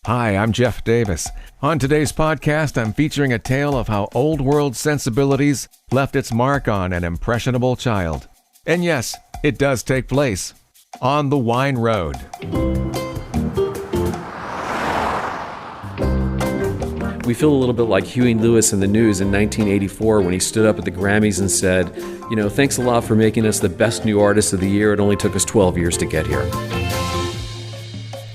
Hi, I'm Jeff Davis. On today's podcast, I'm featuring a tale of how old world sensibilities left its mark on an impressionable child. And yes, it does take place on the wine road. We feel a little bit like Huey Lewis in the News in 1984 when he stood up at the Grammys and said, thanks a lot for making us the best new artist of the year. It only took us 12 years to get here.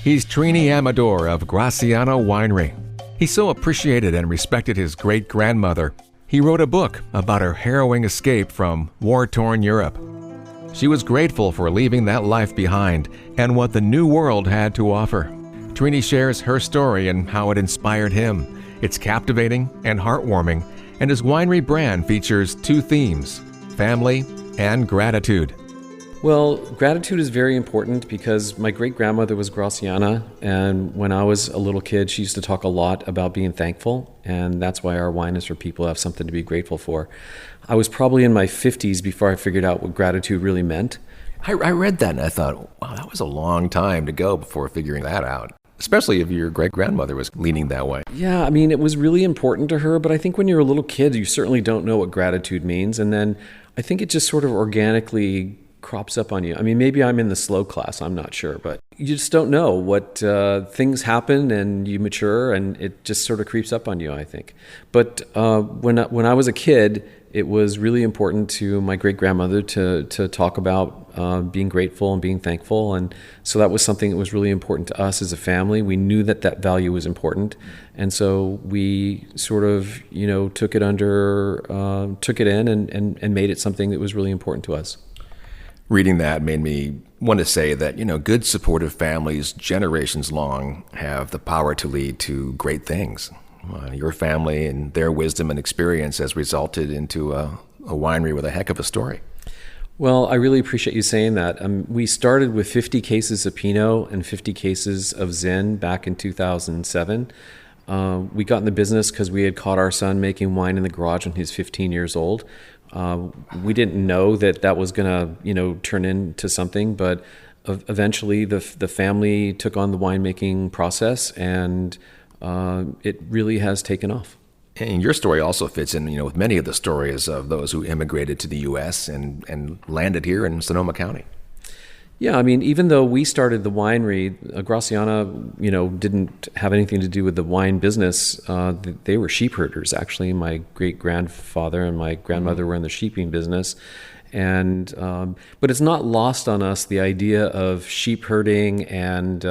He's Trini Amador of Gracianna Winery. He so appreciated and respected his great-grandmother, he wrote a book about her harrowing escape from war-torn Europe. She was grateful for leaving that life behind and what the new world had to offer. Trini shares her story and how it inspired him. It's captivating and heartwarming, and his winery brand features two themes: family and gratitude. Well, gratitude is very important because my great-grandmother was Gracianna, and when I was a little kid, she used to talk a lot about being thankful, and that's why our wine is for people who have something to be grateful for. I was probably in my 50s before I figured out what gratitude really meant. I read that and I thought, wow, that was a long time to go before figuring that out, especially if your great-grandmother was leaning that way. Yeah, it was really important to her, but I think when you're a little kid, you certainly don't know what gratitude means, and then I think it just sort of organically crops up on you. Maybe I'm in the slow class, I'm not sure, but you just don't know what things happen and you mature and it just sort of creeps up on you, I think. But when I was a kid, it was really important to my great-grandmother to talk about being grateful and being thankful, and so that was something that was really important to us as a family. We knew that value was important, and so we sort of took it in and made it something that was really important to us. Reading that made me want to say that, good supportive families, generations long, have the power to lead to great things. Your family and their wisdom and experience has resulted into a winery with a heck of a story. Well, I really appreciate you saying that. We started with 50 cases of Pinot and 50 cases of Zin back in 2007. We got in the business because we had caught our son making wine in the garage when he was 15 years old. We didn't know that was going to, turn into something, but eventually the family took on the winemaking process, and it really has taken off. And your story also fits in, with many of the stories of those who immigrated to the U.S. and landed here in Sonoma County. Yeah, even though we started the winery, Gracianna, didn't have anything to do with the wine business. They were sheep herders, actually. My great-grandfather and my grandmother were in the sheeping business. And but it's not lost on us, the idea of sheep herding and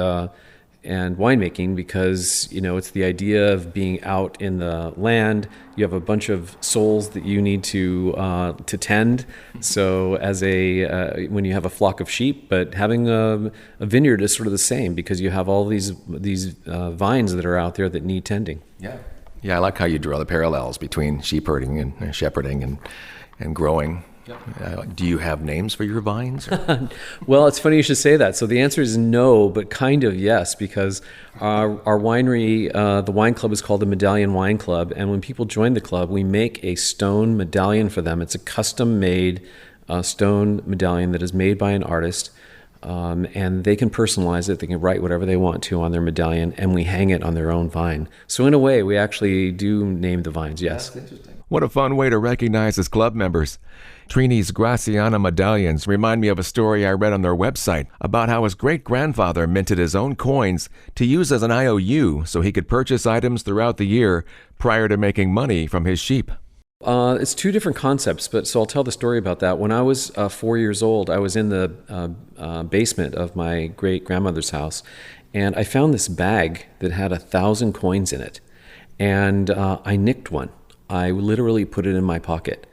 winemaking, because it's the idea of being out in the land. You have a bunch of souls that you need to tend. So as when you have a flock of sheep, but having a vineyard is sort of the same, because you have all these vines that are out there that need tending. Yeah, I like how you draw the parallels between sheep herding and shepherding and growing. Do you have names for your vines? Well, it's funny you should say that. So the answer is no, but kind of yes, because our winery, the wine club, is called the Medallion Wine Club, and when people join the club, we make a stone medallion for them. It's a custom-made stone medallion that is made by an artist, and they can personalize it. They can write whatever they want to on their medallion, and we hang it on their own vine. So in a way, we actually do name the vines, yes. That's interesting. What a fun way to recognize his club members. Trini's Gracianna medallions remind me of a story I read on their website about how his great-grandfather minted his own coins to use as an IOU so he could purchase items throughout the year prior to making money from his sheep. It's two different concepts, so I'll tell the story about that. When I was 4 years old, I was in the basement of my great-grandmother's house, and I found this bag that had 1,000 coins in it, and I nicked one. I literally put it in my pocket.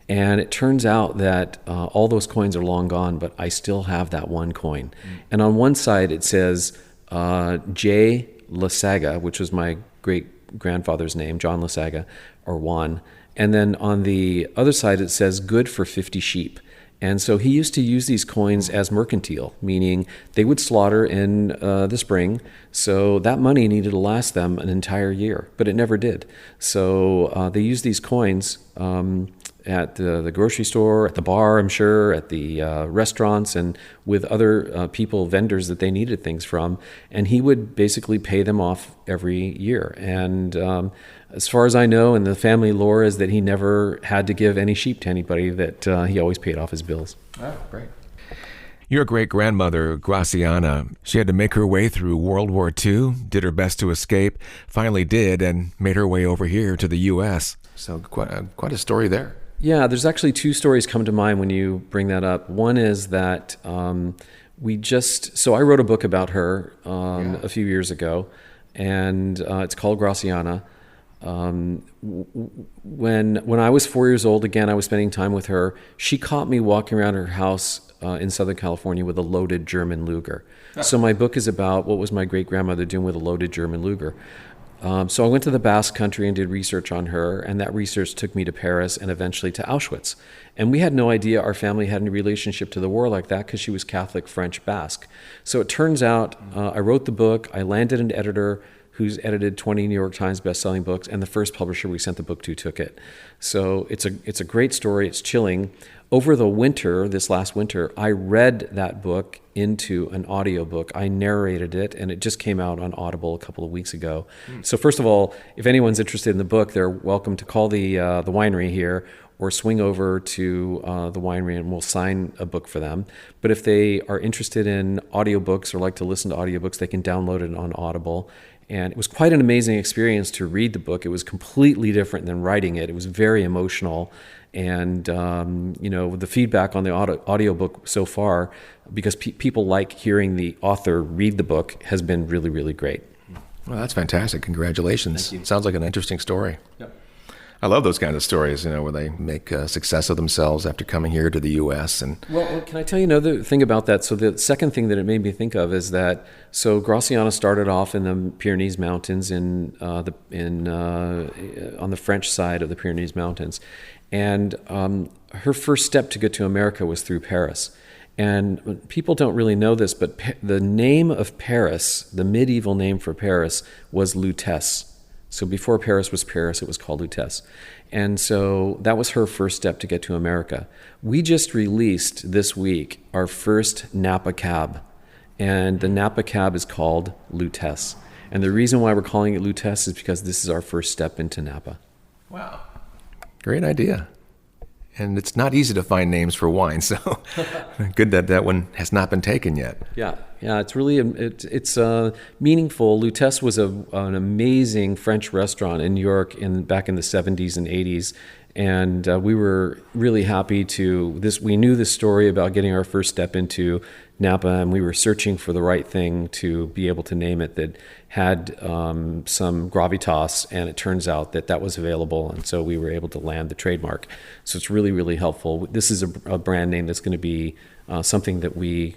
And it turns out that all those coins are long gone, but I still have that one coin. And on one side it says J. Lasaga, which was my great-grandfather's name, John Lasaga, or Juan. And then on the other side it says good for 50 sheep. And so he used to use these coins as mercantile, meaning they would slaughter in the spring, so that money needed to last them an entire year, but it never did. So they used these coins at the grocery store, at the bar, I'm sure, at the restaurants, and with other people, vendors that they needed things from. And he would basically pay them off every year. And as far as I know, and the family lore is that he never had to give any sheep to anybody, that he always paid off his bills. Oh, great. Your great-grandmother, Gracianna, she had to make her way through World War II, did her best to escape, finally did, and made her way over here to the U.S. So quite a story there. Yeah, there's actually two stories come to mind when you bring that up. One is that so I wrote a book about her a few years ago, and it's called Gracianna. When I was 4 years old, again, I was spending time with her. She caught me walking around her house in Southern California with a loaded German Luger. So my book is about what was my great-grandmother doing with a loaded German Luger. So I went to the Basque Country and did research on her, and that research took me to Paris and eventually to Auschwitz. And we had no idea our family had any relationship to the war like that because she was Catholic French Basque. So it turns out I wrote the book, I landed an editor who's edited 20 New York Times best-selling books, and the first publisher we sent the book to took it. So it's a great story. It's chilling. Over the winter, this last winter, I read that book into an audiobook. I narrated it, and it just came out on Audible a couple of weeks ago. So first of all, if anyone's interested in the book, they're welcome to call the winery here or swing over to the winery and we'll sign a book for them. But if they are interested in audiobooks or like to listen to audiobooks, they can download it on Audible. And it was quite an amazing experience to read the book. It was completely different than writing it. It was very emotional. And, the feedback on the audiobook so far, because people like hearing the author read the book, has been really, really great. Well, that's fantastic. Congratulations. Thank you. Sounds like an interesting story. Yep. I love those kinds of stories, where they make a success of themselves after coming here to the U.S. Well, can I tell you another thing about that? So the second thing that it made me think of is that Gracianna started off in the Pyrenees Mountains on the French side of the Pyrenees Mountains, and her first step to get to America was through Paris. And people don't really know this, but the name of Paris, the medieval name for Paris, was Lutece. So before Paris was Paris, it was called Lutece. And so that was her first step to get to America. We just released this week our first Napa cab, and the Napa cab is called Lutece. And the reason why we're calling it Lutece is because this is our first step into Napa. Wow. Great idea. And it's not easy to find names for wine, so good that one has not been taken yet. Yeah, it's really it's meaningful. Lutece was an amazing French restaurant in New York back in the 70s and 80s, and we were really happy we knew the story about getting our first step into Napa, and we were searching for the right thing to be able to name it that had some gravitas, and it turns out that was available, and so we were able to land the trademark. So it's really, really helpful. This is a brand name that's going to be something that we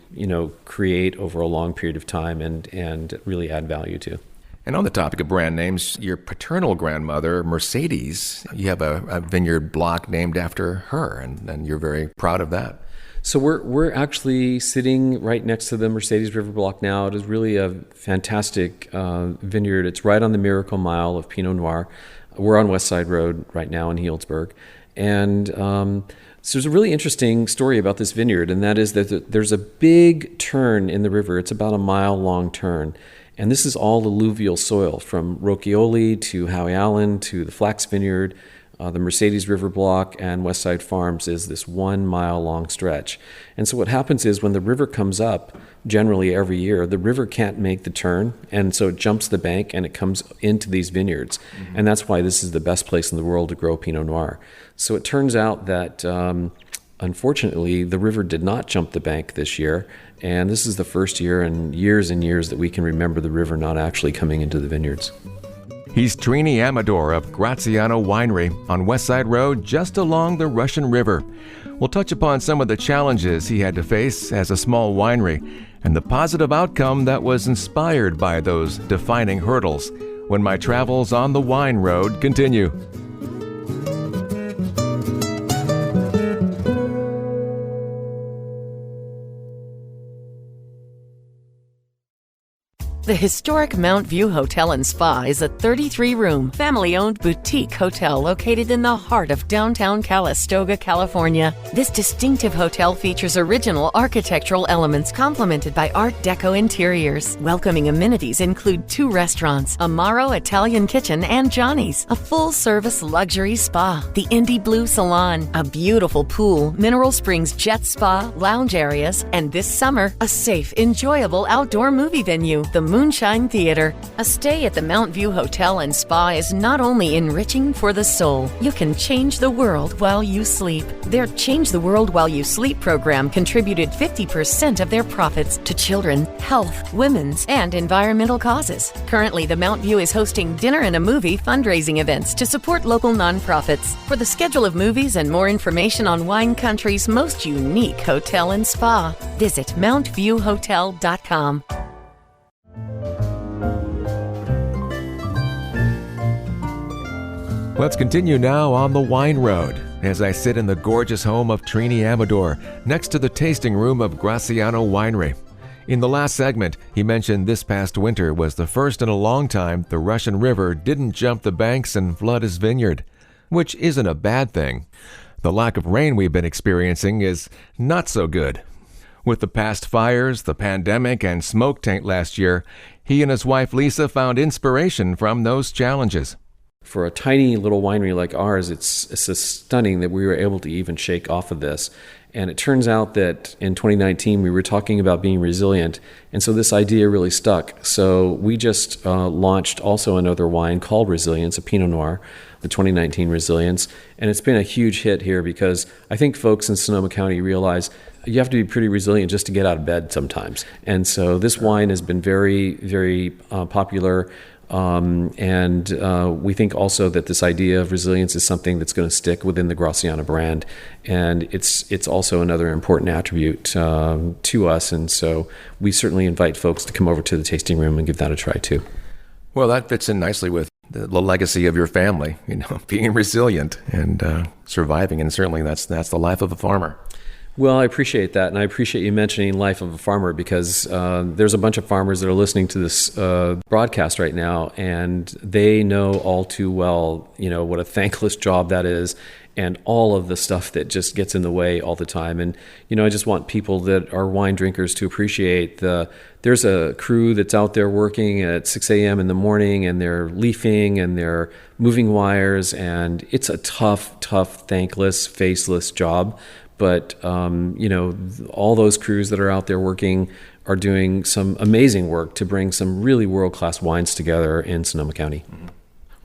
create over a long period of time and really add value to. And on the topic of brand names, your paternal grandmother, Mercedes, you have a vineyard block named after her, and you're very proud of that. So we're actually sitting right next to the Mercedes River block now. It is really a fantastic vineyard. It's right on the Miracle Mile of Pinot Noir. We're on West Side Road right now in Healdsburg. And so there's a really interesting story about this vineyard, and that is that there's a big turn in the river. It's about a mile-long turn. And this is all alluvial soil, from Rocchioli to Howie Allen to the Flax Vineyard. The Mercedes River Block and Westside Farms is this 1 mile long stretch. And so what happens is when the river comes up, generally every year, the river can't make the turn, and so it jumps the bank and it comes into these vineyards. Mm-hmm. And that's why this is the best place in the world to grow Pinot Noir. So it turns out that unfortunately, the river did not jump the bank this year, and this is the first year in years and years that we can remember the river not actually coming into the vineyards. He's Trini Amador of Gracianna Winery on West Side Road, just along the Russian River. We'll touch upon some of the challenges he had to face as a small winery and the positive outcome that was inspired by those defining hurdles when my travels on the wine road continue. The historic Mount View Hotel and Spa is a 33-room, family-owned boutique hotel located in the heart of downtown Calistoga, California. This distinctive hotel features original architectural elements complemented by Art Deco interiors. Welcoming amenities include 2 restaurants, Amaro Italian Kitchen and Johnny's, a full-service luxury spa, the Indy Blue Salon, a beautiful pool, Mineral Springs Jet Spa, lounge areas, and this summer, a safe, enjoyable outdoor movie venue, the Moonshine Theater. A stay at the Mount View Hotel and Spa is not only enriching for the soul, you can change the world while you sleep. Their Change the World While You Sleep program contributed 50% of their profits to children, health, women's, and environmental causes. Currently, the Mount View is hosting dinner and a movie fundraising events to support local nonprofits. For the schedule of movies and more information on Wine Country's most unique hotel and spa, visit mountviewhotel.com. Let's continue now on the wine road as I sit in the gorgeous home of Trini Amador next to the tasting room of Gracianna Winery. In the last segment, he mentioned this past winter was the first in a long time the Russian River didn't jump the banks and flood his vineyard, which isn't a bad thing. The lack of rain we've been experiencing is not so good. With the past fires, the pandemic, and smoke taint last year, he and his wife Lisa found inspiration from those challenges. For a tiny little winery like ours, it's stunning that we were able to even shake off of this. And it turns out that in 2019, we were talking about being resilient. And so this idea really stuck. So we just launched also another wine called Resilience, a Pinot Noir, the 2019 Resilience. And it's been a huge hit here because I think folks in Sonoma County realize you have to be pretty resilient just to get out of bed sometimes. And so this wine has been very, very popular. And we think also that this idea of resilience is something that's going to stick within the Gracianna brand, and it's also another important attribute to us. And so we certainly invite folks to come over to the tasting room and give that a try too. Well, that fits in nicely with the legacy of your family, being resilient and surviving, and certainly that's the life of a farmer. Well, I appreciate that, and I appreciate you mentioning Life of a Farmer because there's a bunch of farmers that are listening to this broadcast right now, and they know all too well, what a thankless job that is, and all of the stuff that just gets in the way all the time. And I just want people that are wine drinkers to appreciate there's a crew that's out there working at 6 a.m. in the morning, and they're leafing and they're moving wires, and it's a tough, thankless, faceless job. But, all those crews that are out there working are doing some amazing work to bring some really world-class wines together in Sonoma County.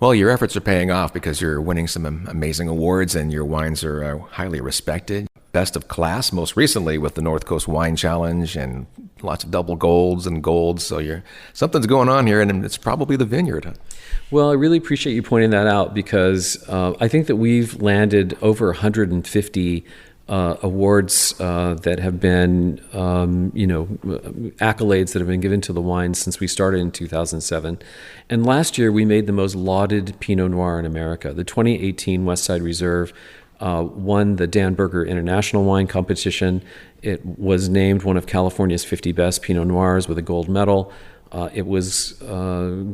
Well, your efforts are paying off because you're winning some amazing awards and your wines are highly respected. Best of class, most recently with the North Coast Wine Challenge and lots of double golds and golds. So something's going on here, and it's probably the vineyard. Well, I really appreciate you pointing that out because I think that we've landed over 150 awards that have been, accolades that have been given to the wine since we started in 2007. And last year, we made the most lauded Pinot Noir in America. The 2018 Westside Reserve won the Dan Berger International Wine Competition. It was named one of California's 50 best Pinot Noirs with a gold medal. It was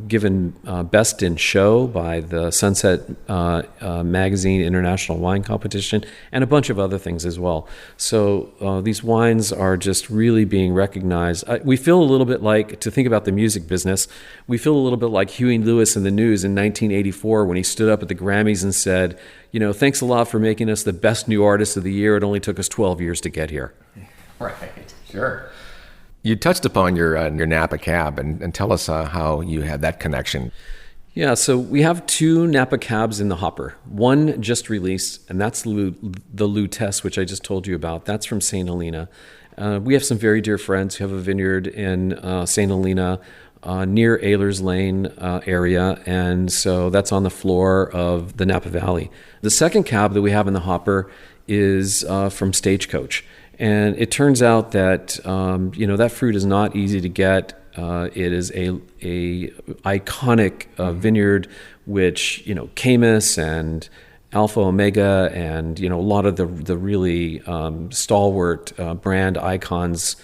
given Best in Show by the Sunset Magazine International Wine Competition and a bunch of other things as well. So these wines are just really being recognized. We feel a little bit like, to think about the music business, we feel a little bit like Huey Lewis in the News in 1984 when he stood up at the Grammys and said, thanks a lot for making us the best new artist of the year. It only took us 12 years to get here. Right, sure. You touched upon your Napa cab, and tell us how you had that connection. Yeah, so we have 2 Napa cabs in the hopper. One just released, and that's the Lutece, which I just told you about. That's from St. Helena. We have some very dear friends who have a vineyard in St. Helena near Ehlers Lane area, and so that's on the floor of the Napa Valley. The second cab that we have in the hopper is from Stagecoach. And it turns out that that fruit is not easy to get. It is a iconic vineyard, which Camus and Alpha Omega and a lot of the really stalwart brand icons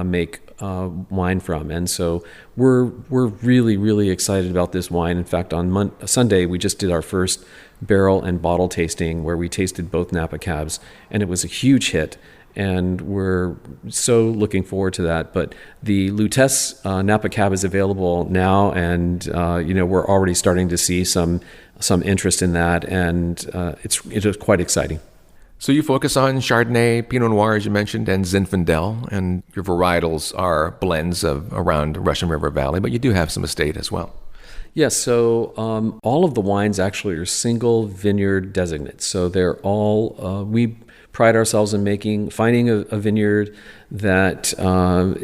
make wine from. And so we're really, really excited about this wine. In fact, on Sunday, we just did our first barrel and bottle tasting where we tasted both Napa Cabs, and it was a huge hit. And we're so looking forward to that. But the Lutece Napa Cab is available now, and we're already starting to see some interest in that, and it is quite exciting. So you focus on Chardonnay, Pinot Noir, as you mentioned, and Zinfandel, and your varietals are blends of around Russian River Valley, but you do have some estate as well. Yes, so all of the wines actually are single vineyard designates. So they're all, we pride ourselves in finding a vineyard that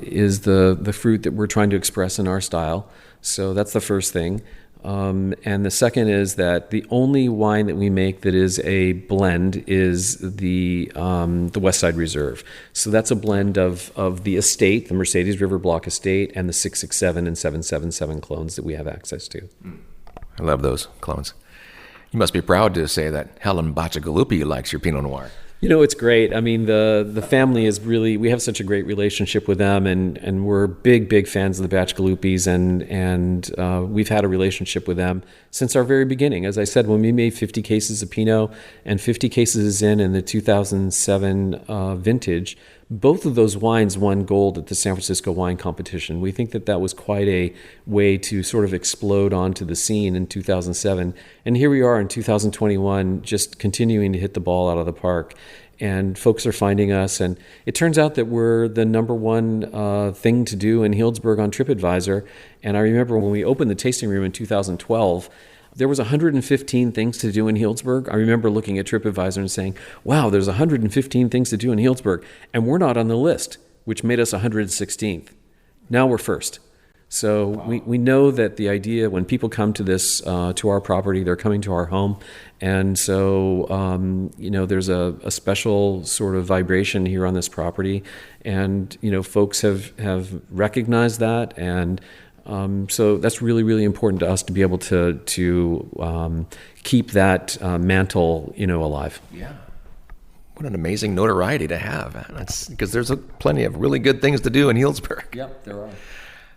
is the fruit that we're trying to express in our style. So that's the first thing. And the second is that the only wine that we make that is a blend is the West Side Reserve. So that's a blend of the estate, the Mercedes River Block estate, and the 667 and 777 clones that we have access to. I love those clones. You must be proud to say that Helen Bacigalupi likes your Pinot Noir. It's great. I mean, the family is really, we have such a great relationship with them, and we're big fans of the Bacigalupis, and we've had a relationship with them since our very beginning. As I said, when we made 50 cases of Pinot and 50 cases in the 2007 vintage, both of those wines won gold at the San Francisco Wine Competition. We think that was quite a way to sort of explode onto the scene in 2007. And here we are in 2021, just continuing to hit the ball out of the park. And folks are finding us. And it turns out that we're the number one thing to do in Healdsburg on TripAdvisor. And I remember when we opened the tasting room in 2012, there was 115 things to do in Healdsburg. I remember looking at TripAdvisor and saying, wow, there's 115 things to do in Healdsburg, and we're not on the list, which made us 116th. Now we're first. So wow. we know that the idea, when people come to this, to our property, they're coming to our home. And so, there's a special sort of vibration here on this property. And, folks have recognized that, and so that's really, really important to us to be able to keep that mantle, alive. Yeah. What an amazing notoriety to have. That's because there's plenty of really good things to do in Healdsburg. Yep, there are.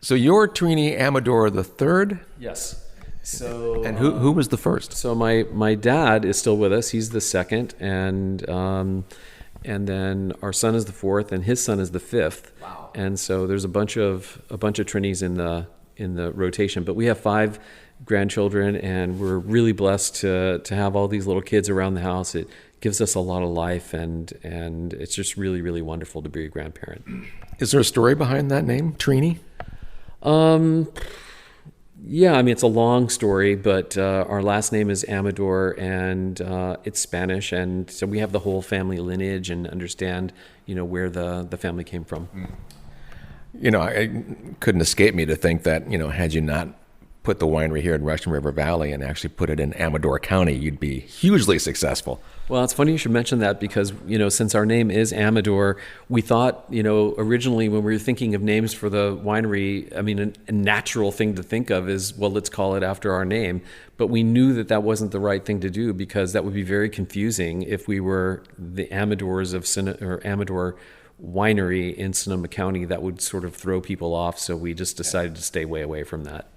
So you're Trini Amador the third? Yes. So and who was the first? So my dad is still with us. He's the second, and then our son is the fourth, and his son is the fifth. Wow. And so there's a bunch of Trinis in the rotation, but we have 5 grandchildren, and we're really blessed to have all these little kids around the house. It gives us a lot of life, and it's just really, really wonderful to be a grandparent. Is there a story behind that name, Trini? Yeah, I mean, it's a long story, but our last name is Amador, and it's Spanish, and so we have the whole family lineage and understand, where the family came from. It couldn't escape me to think that, had you not put the winery here in Russian River Valley and actually put it in Amador County, you'd be hugely successful. Well, it's funny you should mention that because, since our name is Amador, we thought, originally when we were thinking of names for the winery, I mean, a natural thing to think of is, well, let's call it after our name. But we knew that wasn't the right thing to do because that would be very confusing if we were the Amadors or Amador Winery in Sonoma County. That would sort of throw people off. So we just decided to stay way away from that.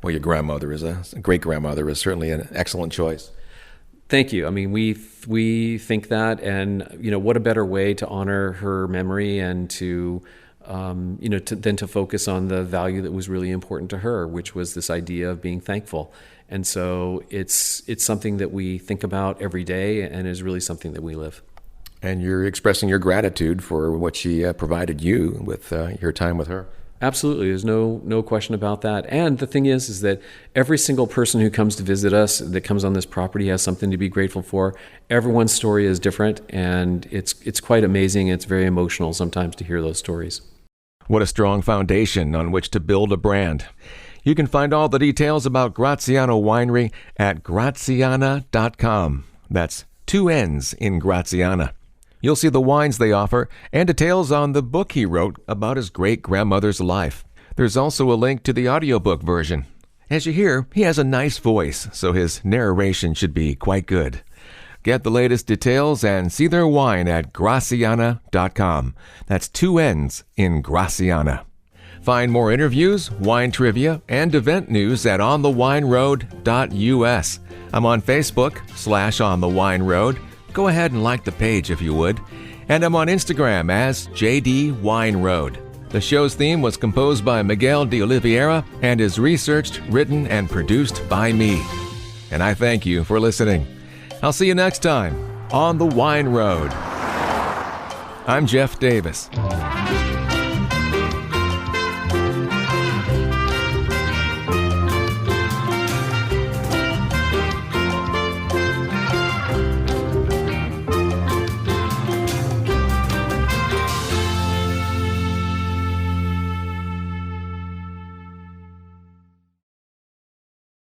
Well, your grandmother is a great-grandmother is certainly an excellent choice. Thank you. I mean, we think that, and what a better way to honor her memory and to than to focus on the value that was really important to her, which was this idea of being thankful. And so it's something that we think about every day, and is really something that we live. And you're expressing your gratitude for what she provided you with your time with her. Absolutely. There's no question about that. And the thing is that every single person who comes to visit us, that comes on this property, has something to be grateful for. Everyone's story is different, and it's quite amazing. It's very emotional sometimes to hear those stories. What a strong foundation on which to build a brand. You can find all the details about Gracianna Winery at gracianna.com. That's 2 N's in Gracianna. You'll see the wines they offer and details on the book he wrote about his great-grandmother's life. There's also a link to the audiobook version. As you hear, he has a nice voice, so his narration should be quite good. Get the latest details and see their wine at Gracianna.com. That's 2 N's in Gracianna. Find more interviews, wine trivia, and event news at onthewineroad.us. I'm on Facebook /onthewineroad. Go ahead and like the page if you would. And I'm on Instagram as JD Wine Road. The show's theme was composed by Miguel de Oliveira and is researched, written, and produced by me. And I thank you for listening. I'll see you next time on The Wine Road. I'm Jeff Davis.